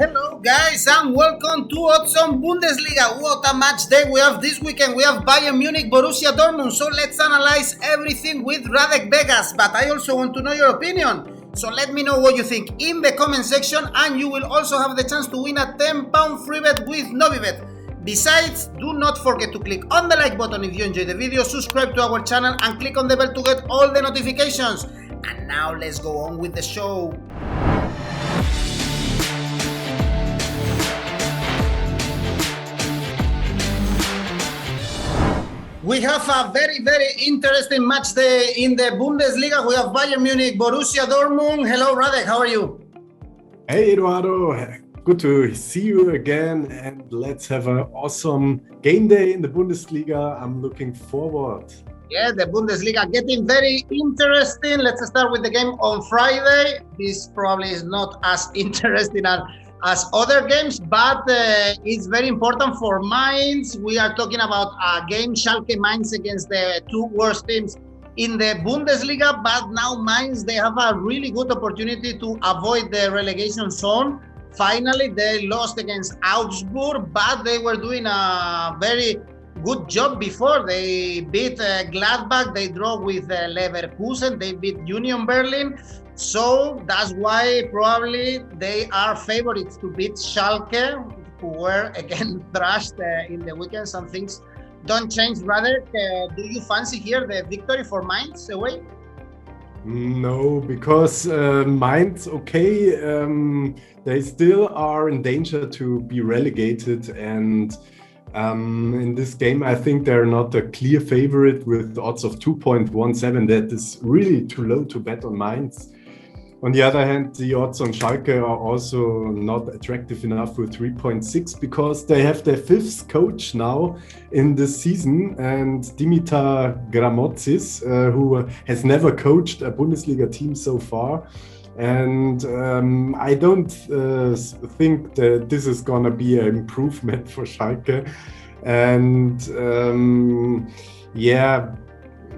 Hello guys and welcome to Awesome Bundesliga. What a match day we have this weekend. We have Bayern Munich, Borussia Dortmund. So let's analyze everything with Radek Vegas. But I also want to know your opinion. So let me know what you think in the comment section, and you will also have the chance to win a £10 free bet with Novibet. Besides, do not forget to click on the like button if you enjoyed the video, subscribe to our channel and click on the bell to get all the notifications. And now let's go on with the show. We have a very interesting match day in the Bundesliga. We have Bayern Munich, Borussia Dortmund. Hello, Radek. How are you? Hey, Eduardo. Good to see you again. And let's have an awesome game day in the Bundesliga. I'm looking forward. Yeah, the Bundesliga getting very interesting. Let's start with the game on Friday. This probably is not as interesting as other games, but it's very important for Mainz. We are talking about a game, Schalke Mainz, against the two worst teams in the Bundesliga, but now Mainz, they have a really good opportunity to avoid the relegation zone. Finally, they lost against Augsburg, but they were doing a very good job before. They beat Gladbach, they draw with Leverkusen, they beat Union Berlin. So that's why probably they are favorites to beat Schalke, who were again thrashed in the weekend. Some things don't change. Rather, do you fancy here the victory for Mainz away? No, because Mainz, okay, they still are in danger to be relegated. And in this game, I think they're not a clear favorite with odds of 2.17. That is really too low to bet on Mainz. On the other hand, the odds on Schalke are also not attractive enough with 3.6 because they have their fifth coach now in this season, and Dimitar Gramotzis, who has never coached a Bundesliga team so far. And I don't think that this is going to be an improvement for Schalke. And yeah,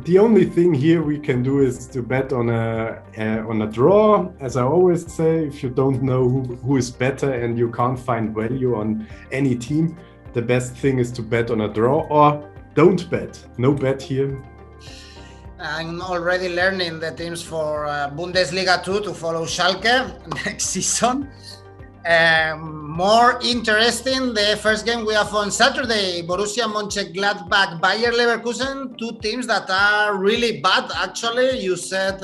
the only thing here we can do is to bet on a draw. As I always say, if you don't know who is better and you can't find value on any team, the best thing is to bet on a draw or don't bet. No bet here. I'm already learning the teams for Bundesliga 2 to follow Schalke next season. More interesting, the first game we have on Saturday, Borussia Mönchengladbach, Bayer Leverkusen, two teams that are really bad. Actually, you said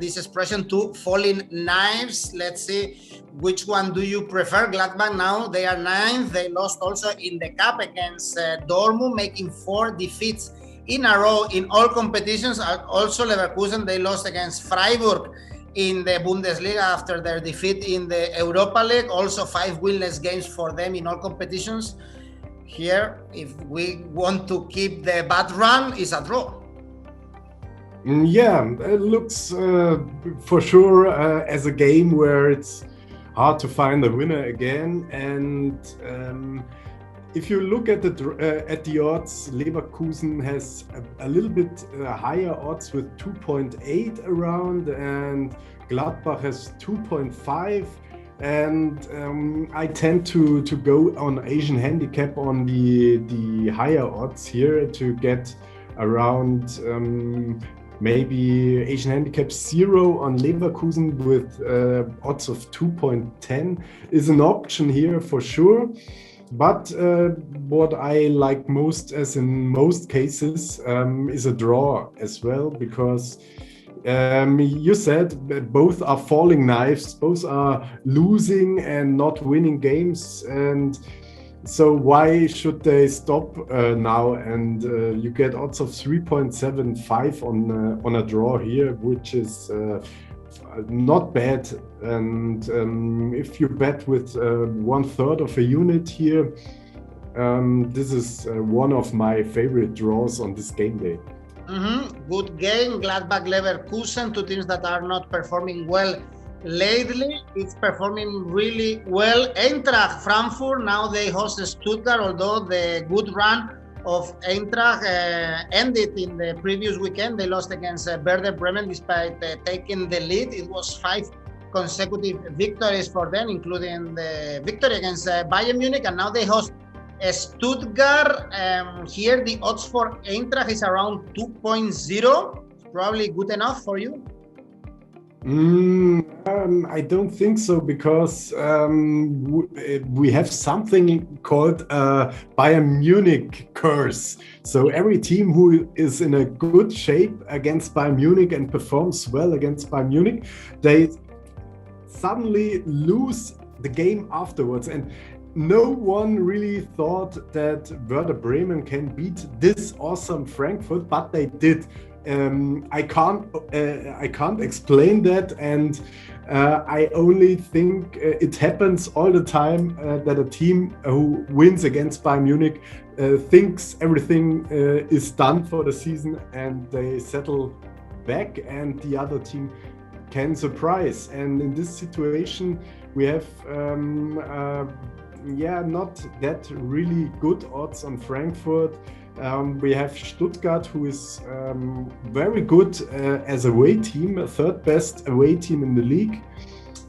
this expression, two falling knives. Let's see, which one do you prefer? Gladbach now, they are ninth. They lost also in the cup against Dortmund, making 4 defeats in a row in all competitions. Also Leverkusen, they lost against Freiburg in the Bundesliga after their defeat in the Europa League. Also 5 winless games for them in all competitions. Here, if we want to keep the bad run, is a draw. Yeah, it looks for sure as a game where it's hard to find a winner again. And if you look at the odds, Leverkusen has a little bit higher odds with 2.8 around, and Gladbach has 2.5. And I tend to go on Asian handicap on the higher odds here to get around maybe Asian handicap 0 on Leverkusen with odds of 2.10 is an option here for sure. But what I like most, as in most cases, is a draw as well, because you said both are falling knives, both are losing and not winning games. And so why should they stop now? And you get odds of 3.75 on a draw here, which is not bad. And if you bet with 1/3 of a unit here, this is one of my favorite draws on this game day. Good game, Gladbach, Leverkusen, two teams that are not performing well lately. It's performing really well. Eintracht Frankfurt, now they host Stuttgart, although the good run of Eintracht ended in the previous weekend. They lost against Werder Bremen despite taking the lead. It was 5 consecutive victories for them, including the victory against Bayern Munich, and now they host Stuttgart. Here the odds for Eintracht is around 2.0. Probably good enough for you? I don't think so, because we have something called Bayern Munich curse. So every team who is in a good shape against Bayern Munich and performs well against Bayern Munich, they suddenly lose the game afterwards. And no one really thought that Werder Bremen can beat this awesome Frankfurt, but they did. I can't explain that, and I only think it happens all the time that a team who wins against Bayern Munich thinks everything is done for the season, and they settle back, and the other team can surprise. And in this situation, we have not that really good odds on Frankfurt. We have Stuttgart, who is very good as away team, third best away team in the league.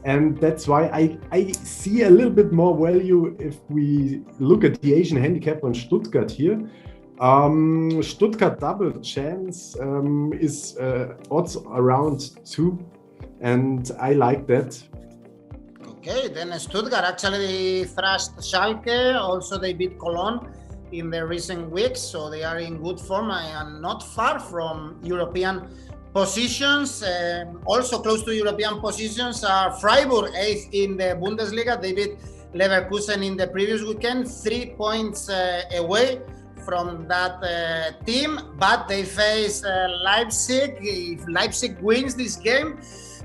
And that's why I see a little bit more value if we look at the Asian handicap on Stuttgart here. Stuttgart double chance is odds around 2, and I like that. Okay, then Stuttgart actually thrashed Schalke. Also, they beat Cologne in the recent weeks, so they are in good form and not far from European positions. Also close to European positions are Freiburg, 8th in the Bundesliga. They beat Leverkusen in the previous weekend, 3 points away from that team, but they face Leipzig. If Leipzig wins this game,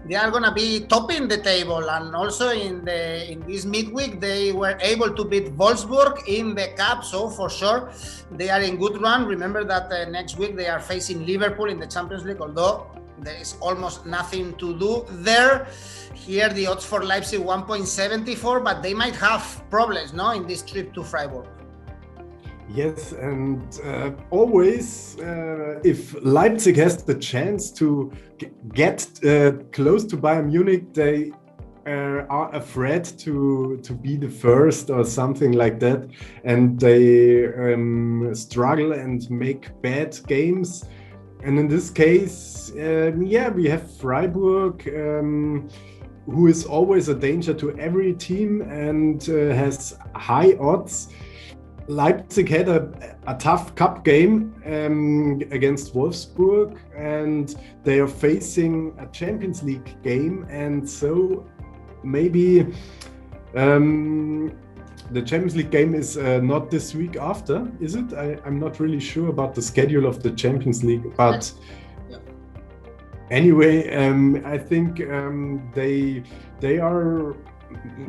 they are going to be topping the table. And also in this midweek, they were able to beat Wolfsburg in the cup. So for sure, they are in good run. Remember that next week they are facing Liverpool in the Champions League, although there is almost nothing to do there. Here the odds for Leipzig 1.74, but they might have problems, no, in this trip to Freiburg. Yes, and always if Leipzig has the chance to get close to Bayern Munich, they are afraid to be the first or something like that, and they struggle and make bad games. And in this case, we have Freiburg, who is always a danger to every team and has high odds. Leipzig had a tough cup game against Wolfsburg, and they are facing a Champions League game, and so maybe the Champions League game is not this week after, is it? I'm not really sure about the schedule of the Champions League, but anyway, I think they are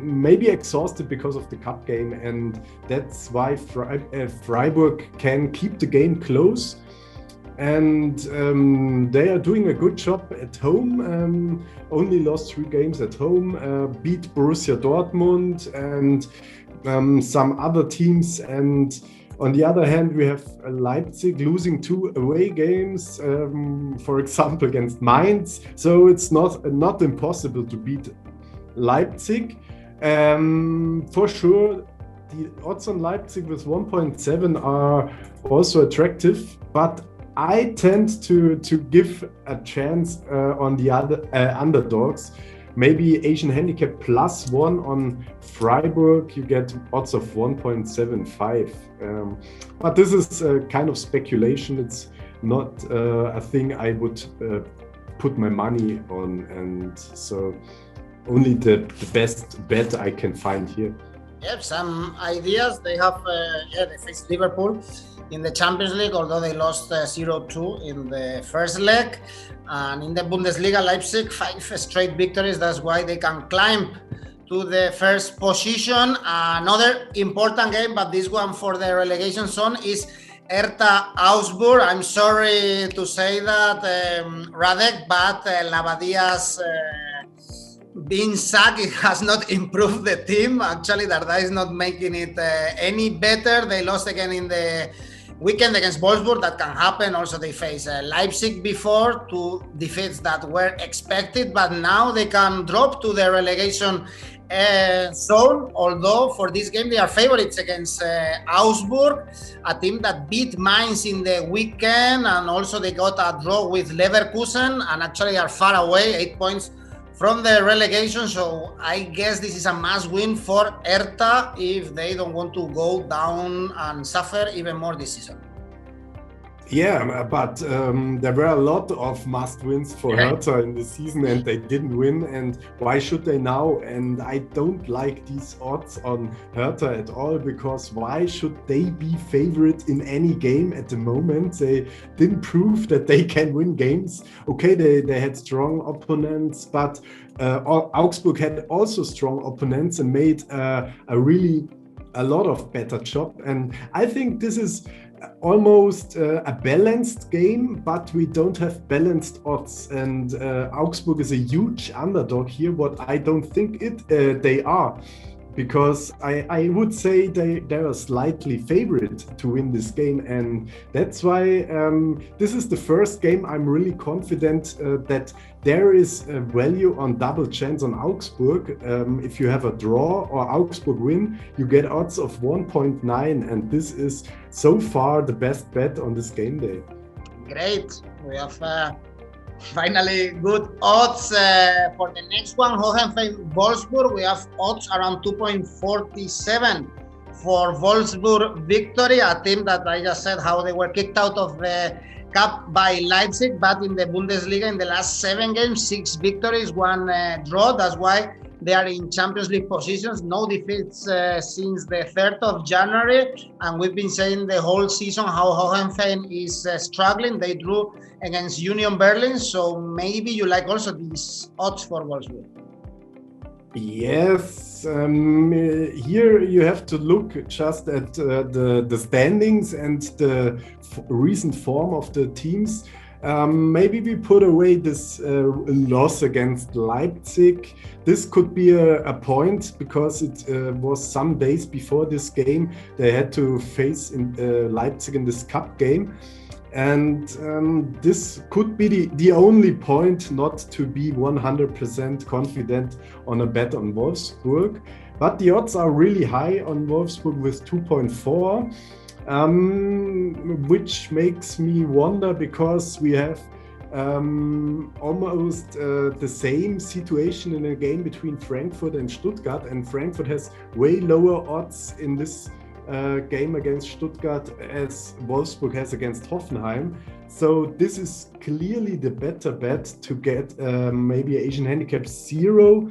maybe exhausted because of the cup game, and that's why Freiburg can keep the game close, and they are doing a good job at home. Only lost 3 games at home, beat Borussia Dortmund and some other teams. And on the other hand, we have Leipzig losing 2 away games, for example against Mainz, so it's not impossible to beat Leipzig. For sure, the odds on Leipzig with 1.7 are also attractive, but I tend to give a chance on the other underdogs. Maybe Asian handicap +1 on Freiburg, you get odds of 1.75. But this is kind of speculation. It's not a thing I would put my money on, and so only the best bet I can find here. Yeah, some ideas. They have they faced Liverpool in the Champions League, although they lost 0-2 in the first leg. And in the Bundesliga, Leipzig 5 straight victories. That's why they can climb to the first position. Another important game, but this one for the relegation zone, is Hertha Augsburg. I'm sorry to say that, Radek, but Labadia's being sacked, it has not improved the team. Actually, Darda is not making it any better. They lost again in weekend against Wolfsburg. That can happen. Also, they face Leipzig before, 2 defeats that were expected, but now they can drop to the relegation zone. Although for this game they are favorites against Augsburg, a team that beat Mainz in the weekend, and also they got a draw with Leverkusen, and actually are far away, 8 points from the relegation. So I guess this is a must win for Hertha if they don't want to go down and suffer even more this season. Yeah, but there were a lot of must-wins for Hertha in the season, and they didn't win. And why should they now? And I don't like these odds on Hertha at all, because why should they be favorite in any game at the moment? They didn't prove that they can win games. Okay, they had strong opponents, but Augsburg had also strong opponents and made a lot of better job. And I think this is almost a balanced game, but we don't have balanced odds, and Augsburg is a huge underdog here, what I don't think they are, because I would say they are slightly favorite to win this game, and that's why this is the first game I'm really confident that there is a value on double chance on Augsburg. If you have a draw or Augsburg win, you get odds of 1.9, and this is so far the best bet on this game day. Great, we have finally good odds for the next one. Hoffenheim Wolfsburg, we have odds around 2.47 for Wolfsburg victory, a team that I just said how they were kicked out of the cup by Leipzig, but in the Bundesliga in the last 7 games, 6 victories, 1 draw. That's why they are in Champions League positions, no defeats since the 3rd of January. And we've been saying the whole season how Hoffenheim is struggling. They drew against Union Berlin, so maybe you like also these odds for Wolfsburg. Yes, here you have to look just at the standings and the recent form of the teams. Maybe we put away this loss against Leipzig. This could be a point, because it was some days before this game they had to face Leipzig in this cup game. And this could be the only point not to be 100% confident on a bet on Wolfsburg. But the odds are really high on Wolfsburg with 2.4, which makes me wonder, because we have almost the same situation in a game between Frankfurt and Stuttgart, and Frankfurt has way lower odds in this game against Stuttgart as Wolfsburg has against Hoffenheim. So this is clearly the better bet to get maybe Asian handicap 0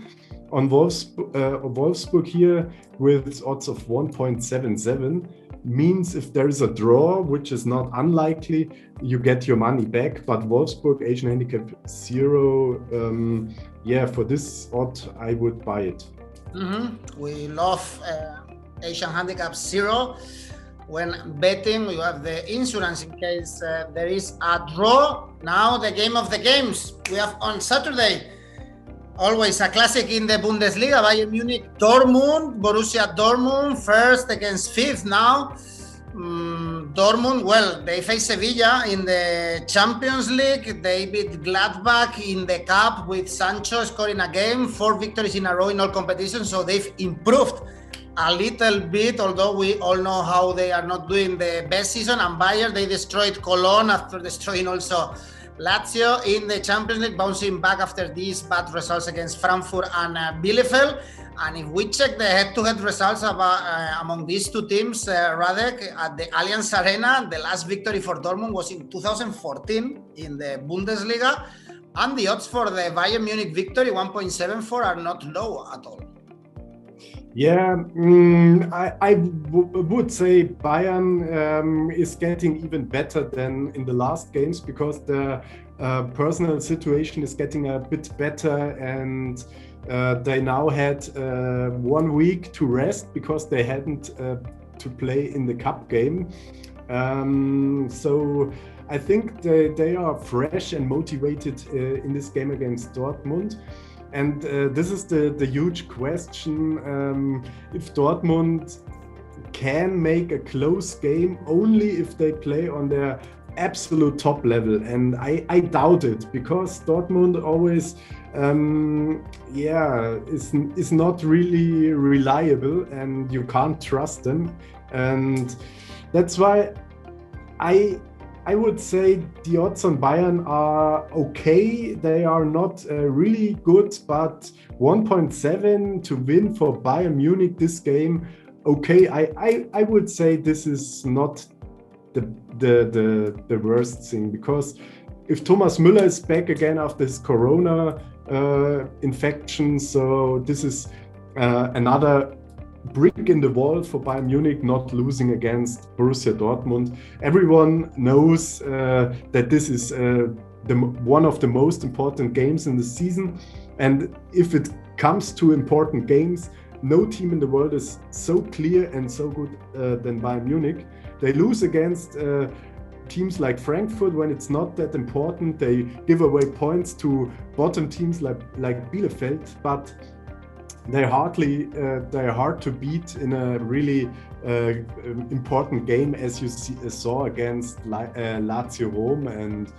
on Wolfsburg here with odds of 1.77. Means if there is a draw, which is not unlikely, you get your money back. But Wolfsburg Asian handicap 0, for this odd I would buy it. We love Asian handicap 0 when betting. We have the insurance in case there is a draw. Now the game of the games we have on Saturday, always a classic in the Bundesliga, Bayern Munich Dortmund, Borussia Dortmund first against 5th now. Dortmund, well, they face Sevilla in the Champions League. They beat Gladbach in the cup with Sancho scoring a game, 4 victories in a row in all competitions, so they've improved a little bit, although we all know how they are not doing the best season. And Bayern, they destroyed Cologne after destroying also Lazio in the Champions League, bouncing back after these bad results against Frankfurt and Bielefeld. And if we check the head-to-head results among these two teams, Radek, at the Allianz Arena, the last victory for Dortmund was in 2014 in the Bundesliga. And the odds for the Bayern Munich victory, 1.74, are not low at all. Yeah, I would say Bayern is getting even better than in the last games, because the personal situation is getting a bit better, and they now had 1 week to rest because they hadn't to play in the cup game. So I think they are fresh and motivated in this game against Dortmund. And this is the huge question. If Dortmund can make a close game only if they play on their absolute top level, and I doubt it, because Dortmund always is not really reliable and you can't trust them, and that's why I would say the odds on Bayern are okay. They are not really good, but 1.7 to win for Bayern Munich this game, okay. I would say this is not the worst thing, because if Thomas Müller is back again after his corona infection, so this is another brick in the wall for Bayern Munich, not losing against Borussia Dortmund. Everyone knows that this is one of the most important games in the season, and if it comes to important games, no team in the world is so clear and so good than Bayern Munich. They lose against teams like Frankfurt when it's not that important. They give away points to bottom teams like Bielefeld, but they're hard to beat in a really important game, as you saw against Lazio Rome, and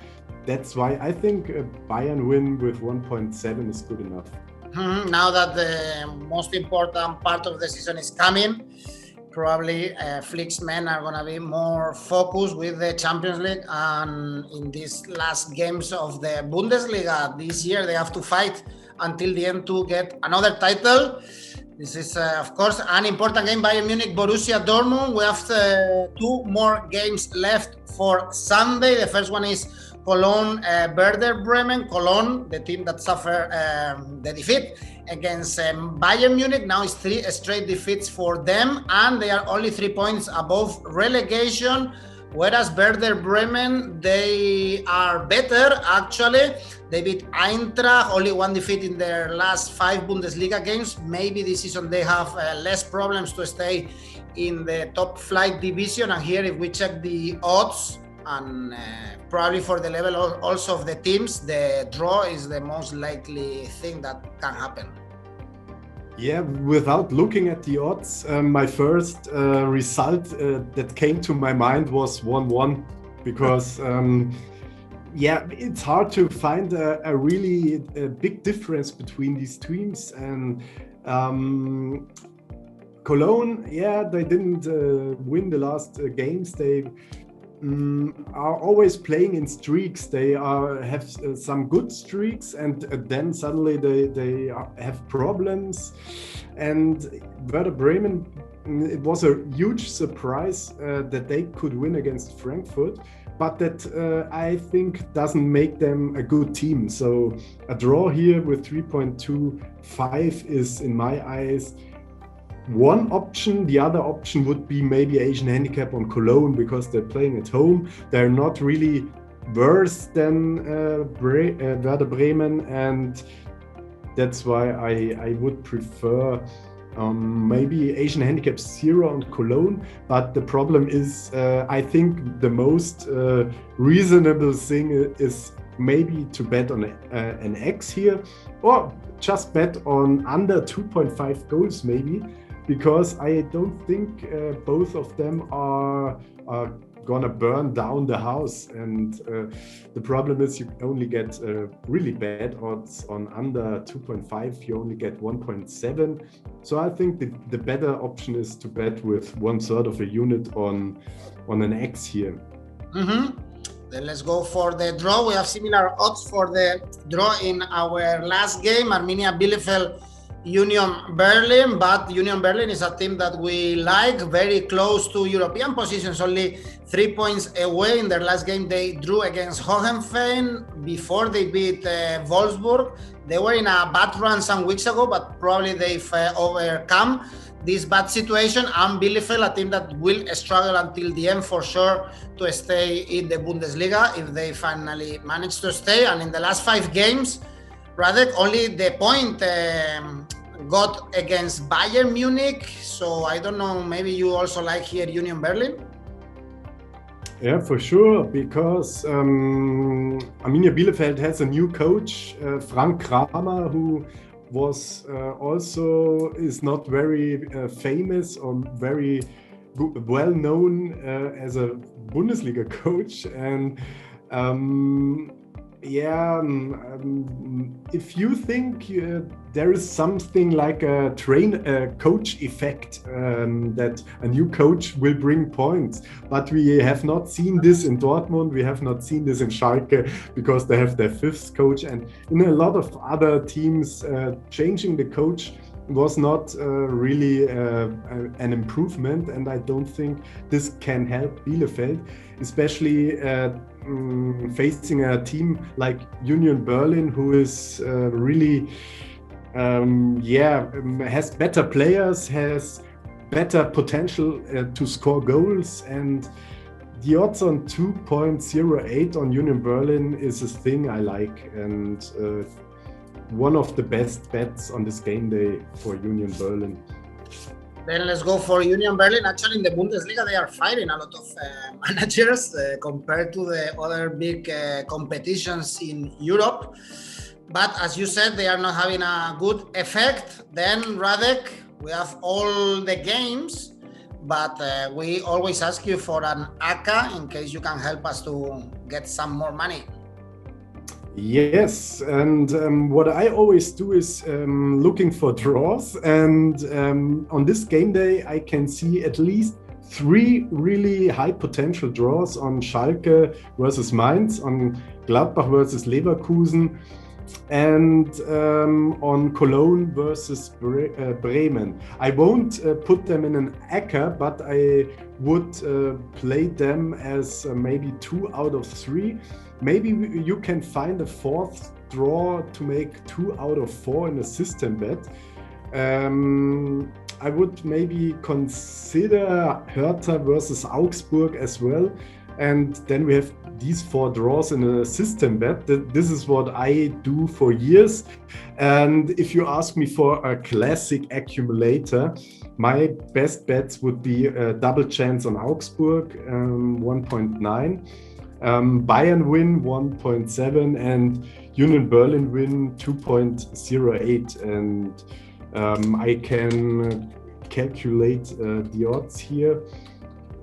that's why I think a Bayern win with 1.7 is good enough. Now that the most important part of the season is coming, probably Flick's men are going to be more focused with the Champions League, and in these last games of the Bundesliga this year, they have to fight until the end to get another title. This is, of course, an important game. Bayern Munich, Borussia Dortmund. We have 2 more games left for Sunday. The first one is Cologne, Werder Bremen. Cologne, the team that suffered the defeat against Bayern Munich. Now it's 3 straight defeats for them, and they are only 3 points above relegation. Whereas Werder Bremen, they are better, actually. They beat Eintracht, only 1 defeat in their last 5 Bundesliga games. Maybe this season they have less problems to stay in the top flight division. And here, if we check the odds, and probably for the level also of the teams, the draw is the most likely thing that can happen. Yeah, without looking at the odds, my first result that came to my mind was 1-1, because it's hard to find a really big difference between these teams. And Cologne, they didn't win the last games. They are always playing in streaks. They have some good streaks, and then suddenly they have problems. And Werder Bremen, it was a huge surprise that they could win against Frankfurt, but that I think doesn't make them a good team. So a draw here with 3.25 is, in my eyes, one option. The other option would be maybe Asian handicap on Cologne, because they're playing at home. They're not really worse than Werder Bremen, and that's why I would prefer maybe Asian handicap 0 on Cologne. But the problem is, I think the most reasonable thing is maybe to bet on an X here, or just bet on under 2.5 goals maybe, because I don't think both of them are gonna burn down the house. And the problem is you only get really bad odds on under 2.5. You only get 1.7. So I think the better option is to bet with 1/3 of a unit on an X here. Then let's go for the draw. We have similar odds for the draw in our last game, Arminia Bielefeld, Union Berlin, but Union Berlin is a team that we like, very close to European positions, only 3 points away. In their last game, they drew against Hoffenheim before they beat Wolfsburg. They were in a bad run some weeks ago, but probably they've overcome this bad situation. And Bielefeld, a team that will struggle until the end for sure to stay in the Bundesliga, if they finally manage to stay. And in the last 5 games, Radek, only the point got against Bayern Munich. So I don't know, maybe you also like here Union Berlin? Yeah, for sure, because Arminia Bielefeld has a new coach, Frank Kramer, who was also is not very famous or very well known as a Bundesliga coach, and if you think there is something like a coach effect, that a new coach will bring points, but we have not seen this in Dortmund, we have not seen this in Schalke, because they have their fifth coach, and in a lot of other teams, changing the coach was not really an improvement, and I don't think this can help Bielefeld, especially facing a team like Union Berlin, who is really has better players, has better potential to score goals, and the odds on 2.08 on Union Berlin is a thing I like, and one of the best bets on this game day for Union Berlin. Then let's go for Union Berlin. Actually, in the Bundesliga, they are firing a lot of managers compared to the other big competitions in Europe. But as you said, they are not having a good effect. Then, Radek, we have all the games, but we always ask you for an ACCA in case you can help us to get some more money. Yes, and what I always do is looking for draws, and on this game day I can see at least 3 really high potential draws on Schalke versus Mainz, on Gladbach versus Leverkusen, and on Cologne versus Bremen. I won't put them in an ACCA, but I would play them as maybe 2 out of 3. Maybe you can find a 4th draw to make 2 out of 4 in a system bet. I would maybe consider Hertha versus Augsburg as well. And then we have these 4 draws in a system bet. This is what I do for years. And if you ask me for a classic accumulator, my best bets would be a double chance on Augsburg, 1.9. Bayern win 1.7 and Union Berlin win 2.08, and I can calculate the odds here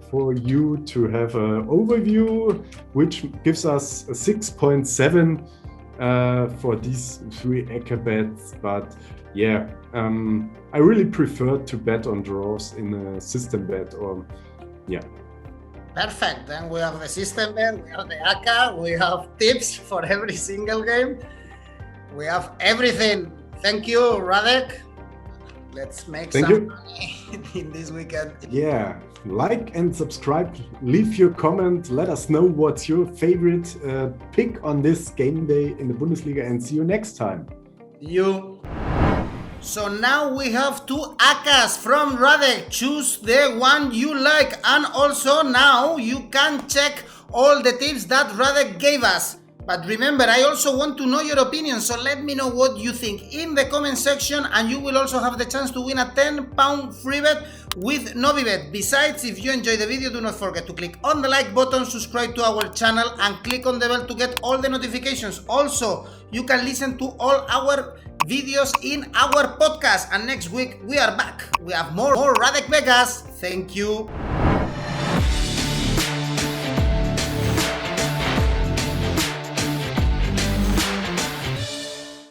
for you to have an overview, which gives us a 6.7 for these 3 ACCA bets. But yeah, I really prefer to bet on draws in a system bet, or yeah. Perfect. Then we have the system bet, we have the ACCA, we have tips for every single game. We have everything. Thank you, Radek. Let's make some money in this weekend. Yeah, like and subscribe. Leave your comment. Let us know what's your favorite pick on this game day in the Bundesliga, and see you next time. So now we have 2 ACCAs from Radek. Choose the one you like, and also now you can check all the tips that Radek gave us. But remember, I also want to know your opinion, so let me know what you think in the comment section, and you will also have the chance to win a £10 free bet with Novibet. Besides, if you enjoyed the video, do not forget to click on the like button, subscribe to our channel, and click on the bell to get all the notifications. Also, you can listen to all our videos in our podcast, and next week we are back. We have more Radek Vegas. Thank you.